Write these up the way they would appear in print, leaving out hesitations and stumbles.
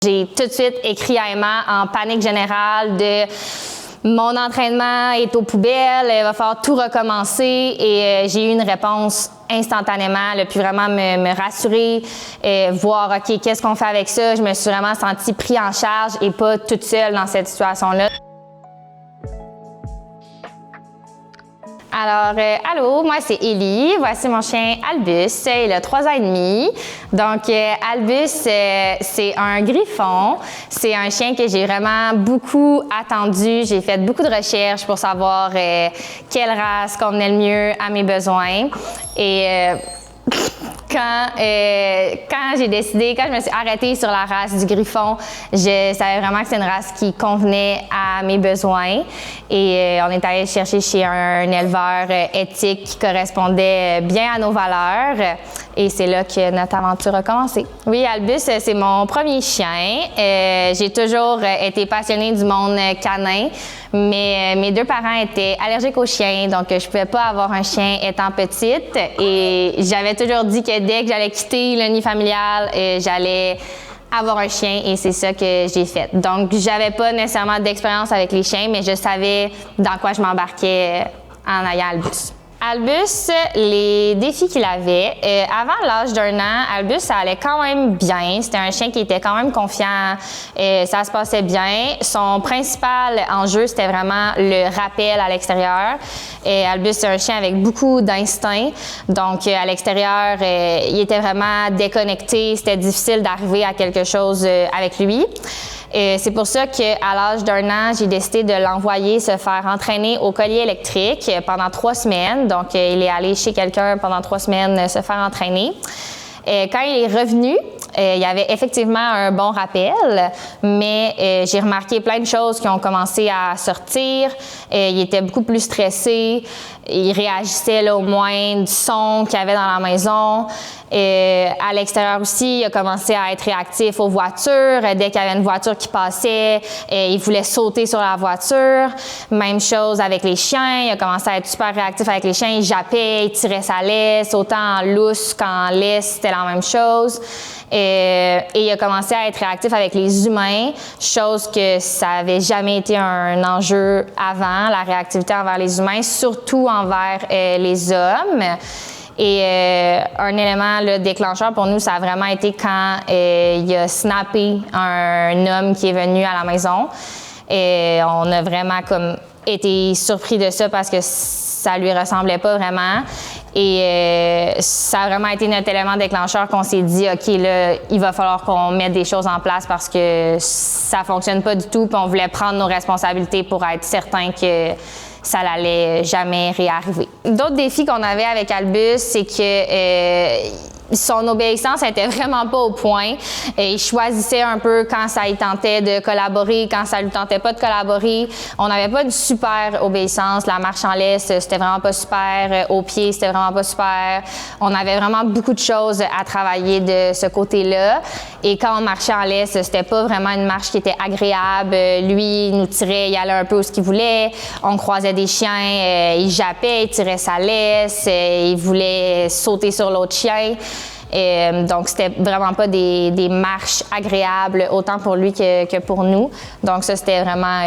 J'ai tout de suite écrit à Emma en panique générale de mon entraînement est aux poubelles, il va falloir tout recommencer et j'ai eu une réponse instantanément. Elle a pu vraiment me rassurer, voir OK, qu'est-ce qu'on fait avec ça. Je me suis vraiment sentie prise en charge et pas toute seule dans cette situation-là. Alors, allô, moi c'est Élie. Voici mon chien Albus. Il a 3 ans et demi. Donc, Albus, c'est un griffon. C'est un chien que j'ai vraiment beaucoup attendu. J'ai fait beaucoup de recherches pour savoir quelle race convenait le mieux à mes besoins. Et quand j'ai décidé, quand je me suis arrêtée sur la race du griffon, je savais vraiment que c'est une race qui convenait à mes besoins. Et on est allé chercher chez un éleveur éthique qui correspondait bien à nos valeurs. Et c'est là que notre aventure a commencé. Oui, Albus, c'est mon premier chien. J'ai toujours été passionnée du monde canin, mais mes 2 parents étaient allergiques aux chiens, donc je ne pouvais pas avoir un chien étant petite. Et j'avais toujours dit que dès que j'allais quitter le nid familial, j'allais avoir un chien et c'est ça que j'ai fait. Donc, j'avais pas nécessairement d'expérience avec les chiens, mais je savais dans quoi je m'embarquais en ayant Albus. Albus, les défis qu'il avait, avant l'âge d'1 an, Albus, ça allait quand même bien. C'était un chien qui était quand même confiant, ça se passait bien. Son principal enjeu, c'était vraiment le rappel à l'extérieur. Albus, c'est un chien avec beaucoup d'instinct. Donc, à l'extérieur, il était vraiment déconnecté. C'était difficile d'arriver à quelque chose avec lui. C'est pour ça qu'à l'âge d'1 an, j'ai décidé de l'envoyer se faire entraîner au collier électrique pendant 3 semaines. Donc, il est allé chez quelqu'un pendant 3 semaines se faire entraîner. Quand il est revenu, il y avait effectivement un bon rappel, mais j'ai remarqué plein de choses qui ont commencé à sortir. Il était beaucoup plus stressé. Il réagissait là, au moindre son qu'il y avait dans la maison. À l'extérieur aussi, il a commencé à être réactif aux voitures. Dès qu'il y avait une voiture qui passait, il voulait sauter sur la voiture. Même chose avec les chiens. Il a commencé à être super réactif avec les chiens. Il jappait, il tirait sa laisse. Autant en lousse qu'en laisse, c'était la même chose. Et il a commencé à être réactif avec les humains, chose que ça n'avait jamais été un enjeu avant, la réactivité envers les humains, surtout envers les hommes. Et un élément là, déclencheur pour nous, ça a vraiment été quand il a snappé un homme qui est venu à la maison. Et on a vraiment comme été surpris de ça parce que ça lui ressemblait pas vraiment. Et ça a vraiment été notre élément déclencheur qu'on s'est dit, OK, là, il va falloir qu'on mette des choses en place parce que ça fonctionne pas du tout. Puis on voulait prendre nos responsabilités pour être certain que ça n'allait jamais réarriver. D'autres défis qu'on avait avec Albus, c'est que son obéissance n'était vraiment pas au point. Il choisissait un peu quand ça lui tentait de collaborer, quand ça lui tentait pas de collaborer. On n'avait pas une super obéissance. La marche en laisse, c'était vraiment pas super. Au pied, c'était vraiment pas super. On avait vraiment beaucoup de choses à travailler de ce côté-là. Et quand on marchait en laisse, c'était pas vraiment une marche qui était agréable. Lui, il nous tirait, il allait un peu où ce qu'il voulait. On croisait des chiens, il jappait, il tirait sa laisse, il voulait sauter sur l'autre chien. Donc, c'était vraiment pas des marches agréables, autant pour lui que pour nous. Donc, ça, c'était vraiment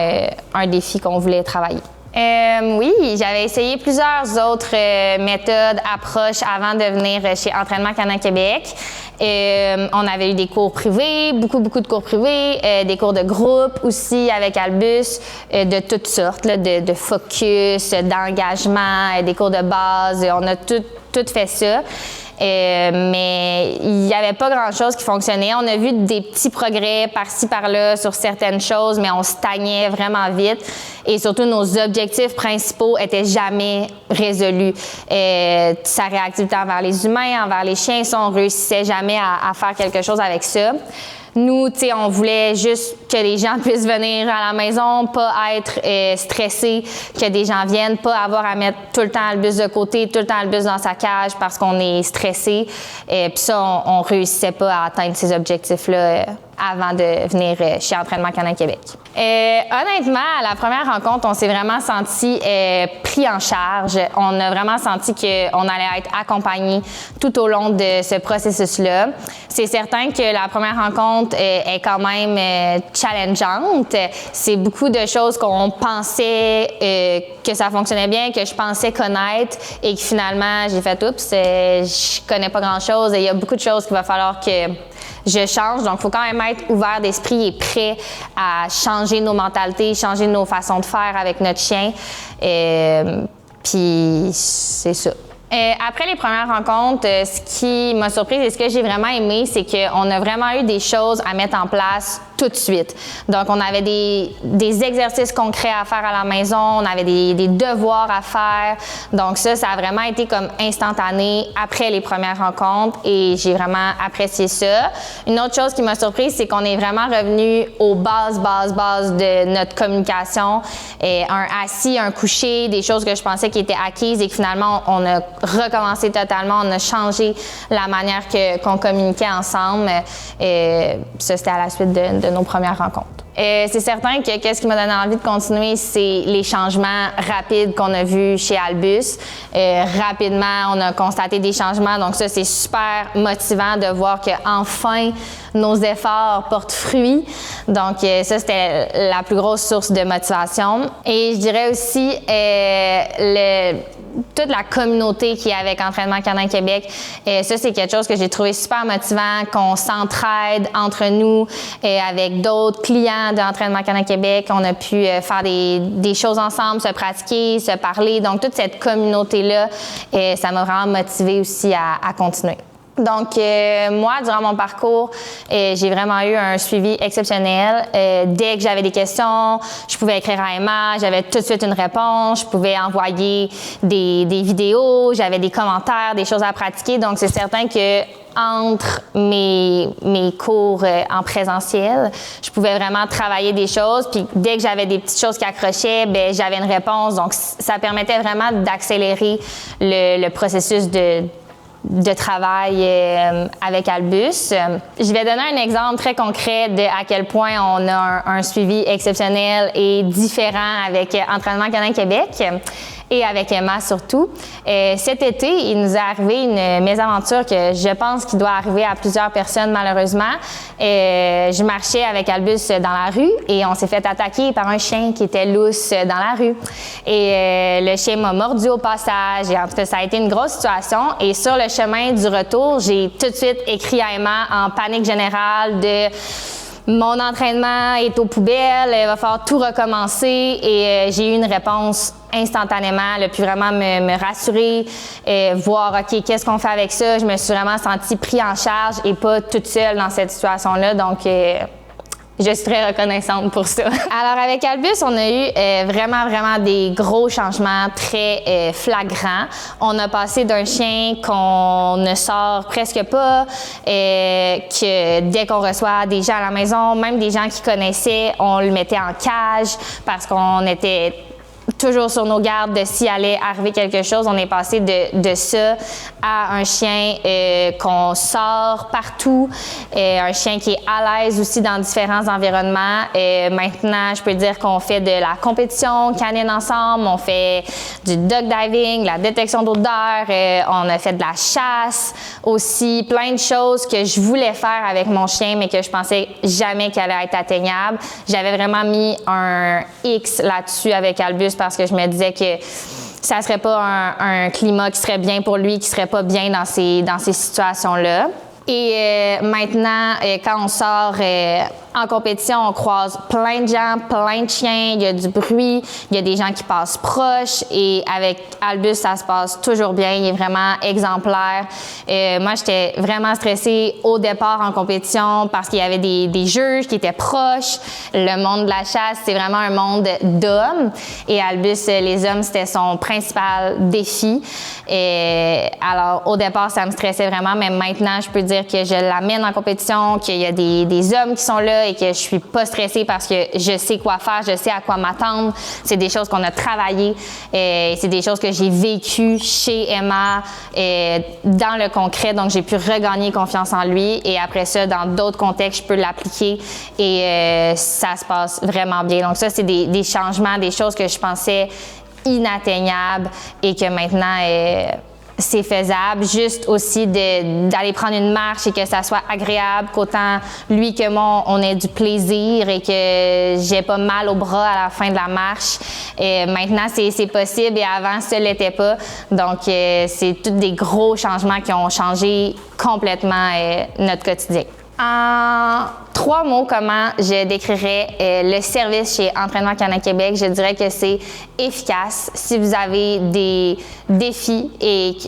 un défi qu'on voulait travailler. Oui, j'avais essayé plusieurs autres méthodes, approches avant de venir chez Entraînement Canin Québec. On avait eu des cours privés, beaucoup de cours privés, des cours de groupe aussi avec Albus, de toutes sortes, là, de focus, d'engagement, des cours de base. On a tout fait ça. Mais il n'y avait pas grand-chose qui fonctionnait. On a vu des petits progrès par-ci, par-là sur certaines choses, mais on stagnait vraiment vite. Et surtout, nos objectifs principaux étaient jamais résolus. Sa réactivité envers les humains, envers les chiens, ça, on réussissait jamais à faire quelque chose avec ça. Nous, tu sais, on voulait juste que les gens puissent venir à la maison, pas être stressés, que des gens viennent, pas avoir à mettre tout le temps Albus de côté, tout le temps Albus dans sa cage parce qu'on est stressé. Puis ça, on réussissait pas à atteindre ces objectifs-là avant de venir chez Entraînement Canin Québec. Honnêtement, à la première rencontre, on s'est vraiment senti pris en charge. On a vraiment senti qu'on allait être accompagné tout au long de ce processus-là. C'est certain que la première rencontre est quand même challengeante. C'est beaucoup de choses qu'on pensait que ça fonctionnait bien, que je pensais connaître et que finalement, j'ai fait « oups, je connais pas grand-chose » et il y a beaucoup de choses qu'il va falloir que je change. Donc, il faut quand même être ouvert d'esprit et prêt à changer nos mentalités, changer nos façons de faire avec notre chien. Puis, c'est ça. Après les premières rencontres, ce qui m'a surprise et ce que j'ai vraiment aimé, c'est qu'on a vraiment eu des choses à mettre en place tout de suite. Donc, on avait des exercices concrets à faire à la maison, on avait des devoirs à faire. Donc, ça a vraiment été comme instantané après les premières rencontres et j'ai vraiment apprécié ça. Une autre chose qui m'a surprise, c'est qu'on est vraiment revenu aux bases de notre communication. Un assis, un couché, des choses que je pensais qui étaient acquises et que finalement, on a recommencé totalement, on a changé la manière qu'on communiquait ensemble. Ça, c'était à la suite de nos premières rencontres. C'est certain que qu'est-ce qui m'a donné envie de continuer, c'est les changements rapides qu'on a vus chez Albus. Rapidement, on a constaté des changements, donc ça, c'est super motivant de voir qu'enfin, nos efforts portent fruit. Donc ça, c'était la plus grosse source de motivation. Et je dirais aussi toute la communauté qui est avec Entraînement Canin Québec. Ça, c'est quelque chose que j'ai trouvé super motivant, qu'on s'entraide entre nous avec d'autres clients d'Entraînement Canin Québec. On a pu faire des choses ensemble, se pratiquer, se parler. Donc, toute cette communauté-là, ça m'a vraiment motivée aussi à continuer. Donc, moi, durant mon parcours, j'ai vraiment eu un suivi exceptionnel. Dès que j'avais des questions, je pouvais écrire à Emma, j'avais tout de suite une réponse, je pouvais envoyer des vidéos, j'avais des commentaires, des choses à pratiquer. Donc, c'est certain que entre mes cours en présentiel, je pouvais vraiment travailler des choses. Puis dès que j'avais des petites choses qui accrochaient, ben j'avais une réponse. Donc, ça permettait vraiment d'accélérer le processus de travail avec Albus. Je vais donner un exemple très concret de à quel point on a un suivi exceptionnel et différent avec Entraînement Canin Québec et avec Emma surtout. Cet été, il nous est arrivé une mésaventure que je pense qu'il doit arriver à plusieurs personnes malheureusement. Je marchais avec Albus dans la rue et on s'est fait attaquer par un chien qui était lousse dans la rue. Et le chien m'a mordu au passage et en tout cas, ça a été une grosse situation. Et sur le chemin du retour, j'ai tout de suite écrit à Emma en panique générale de mon entraînement est aux poubelles, il va falloir tout recommencer et j'ai eu une réponse instantanément. Elle a pu vraiment me rassurer, voir OK, qu'est-ce qu'on fait avec ça. Je me suis vraiment sentie prise en charge et pas toute seule dans cette situation-là. Donc, je suis très reconnaissante pour ça. Alors, avec Albus, on a eu vraiment des gros changements très flagrants. On a passé d'un chien qu'on ne sort presque pas, que dès qu'on reçoit des gens à la maison, même des gens qui connaissaient, on le mettait en cage parce qu'on était toujours sur nos gardes de s'il allait arriver quelque chose. On est passé de ça à un chien qu'on sort partout, un chien qui est à l'aise aussi dans différents environnements. Maintenant, je peux dire qu'on fait de la compétition canine ensemble, on fait du dog diving, la détection d'odeur, on a fait de la chasse aussi, plein de choses que je voulais faire avec mon chien, mais que je pensais jamais qu'elle allait être atteignable. J'avais vraiment mis un X là-dessus avec Albus parce que je me disais que ça serait pas un climat qui serait bien pour lui, qui serait pas bien dans ces situations-là. Et maintenant, quand on sort en compétition, on croise plein de gens, plein de chiens, il y a du bruit, il y a des gens qui passent proches et avec Albus, ça se passe toujours bien, il est vraiment exemplaire. Moi, j'étais vraiment stressée au départ en compétition parce qu'il y avait des juges qui étaient proches. Le monde de la chasse, c'est vraiment un monde d'hommes et Albus, les hommes, c'était son principal défi. Alors, au départ, ça me stressait vraiment, mais maintenant, je peux dire que je l'amène en compétition, qu'il y a des hommes qui sont là, ça et que je suis pas stressée parce que je sais quoi faire, je sais à quoi m'attendre. C'est des choses qu'on a travaillées, c'est des choses que j'ai vécues chez Emma dans le concret, donc j'ai pu regagner confiance en lui et après ça, dans d'autres contextes, je peux l'appliquer et ça se passe vraiment bien. Donc ça, c'est des changements, des choses que je pensais inatteignables et que maintenant c'est faisable. Juste aussi d'aller prendre une marche et que ça soit agréable, qu'autant lui que moi, on ait du plaisir et que j'ai pas mal au bras à la fin de la marche. Et maintenant, c'est possible et avant, ça l'était pas. Donc, c'est tous des gros changements qui ont changé complètement notre quotidien. En 3 mots, comment je décrirais le service chez Entraînement Canin Québec? Je dirais que c'est efficace. Si vous avez des défis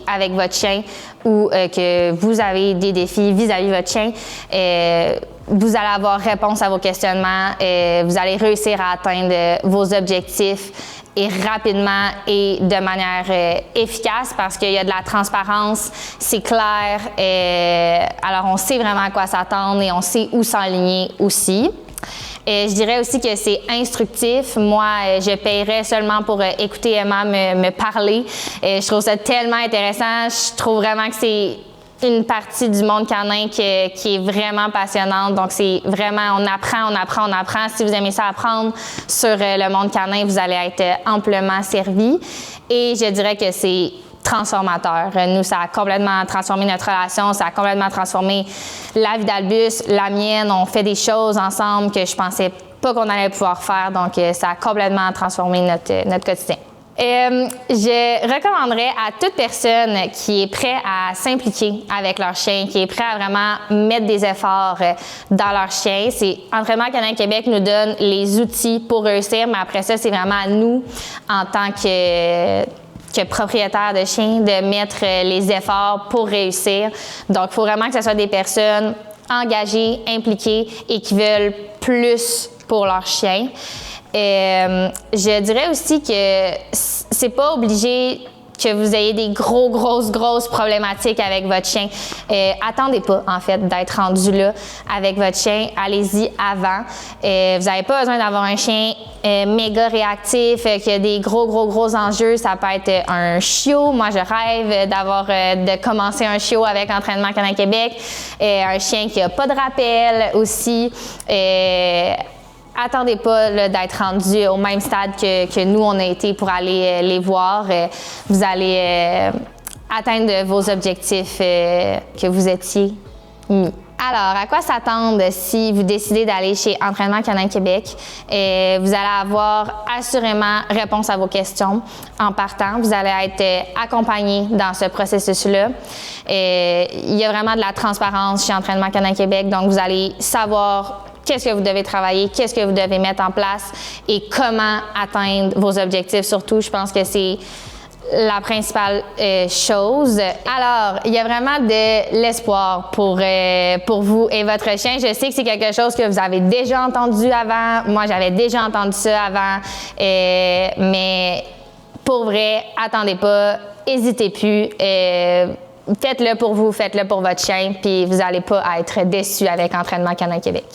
avec votre chien ou que vous avez des défis vis-à-vis de votre chien, vous allez avoir réponse à vos questionnements, vous allez réussir à atteindre vos objectifs et rapidement et de manière efficace parce qu'il y a de la transparence, c'est clair, alors on sait vraiment à quoi s'attendre et on sait où s'aligner aussi. Je dirais aussi que c'est instructif. Moi, je paierais seulement pour écouter Emma me parler. Je trouve ça tellement intéressant. Je trouve vraiment que c'est une partie du monde canin qui est vraiment passionnante. Donc, c'est vraiment, on apprend. Si vous aimez ça apprendre sur le monde canin, vous allez être amplement servi. Et je dirais que c'est transformateur. Nous, ça a complètement transformé notre relation, ça a complètement transformé la vie d'Albus, la mienne. On fait des choses ensemble que je pensais pas qu'on allait pouvoir faire. Donc, ça a complètement transformé notre quotidien. Je recommanderais à toute personne qui est prêt à s'impliquer avec leur chien, qui est prêt à vraiment mettre des efforts dans leur chien. C'est Entraînement Canin Québec nous donne les outils pour réussir, mais après ça, c'est vraiment à nous, en tant que propriétaire de chien, de mettre les efforts pour réussir. Donc, il faut vraiment que ce soit des personnes engagées, impliquées et qui veulent plus pour leur chien. Je dirais aussi que c'est pas obligé que vous ayez des grosses problématiques avec votre chien. Attendez pas, en fait, d'être rendu là avec votre chien. Allez-y avant. Vous n'avez pas besoin d'avoir un chien méga réactif, qui a des gros enjeux. Ça peut être un chiot. Moi, je rêve de commencer un chiot avec Entraînement Canin Québec. Un chien qui a pas de rappel aussi. Attendez pas d'être rendu au même stade que nous, on a été pour aller les voir. Vous allez atteindre vos objectifs que vous étiez mis. Alors, à quoi s'attendre si vous décidez d'aller chez Entraînement Canin Québec? Vous allez avoir assurément réponse à vos questions en partant. Vous allez être accompagné dans ce processus-là. Il y a vraiment de la transparence chez Entraînement Canin Québec, donc vous allez savoir qu'est-ce que vous devez travailler, qu'est-ce que vous devez mettre en place et comment atteindre vos objectifs. Surtout, je pense que c'est la principale chose. Alors, il y a vraiment de l'espoir pour vous et votre chien. Je sais que c'est quelque chose que vous avez déjà entendu avant. Moi, j'avais déjà entendu ça avant. Mais pour vrai, attendez pas, hésitez plus. Faites-le pour vous, faites-le pour votre chien, puis vous n'allez pas être déçus avec Entraînement Canin Québec.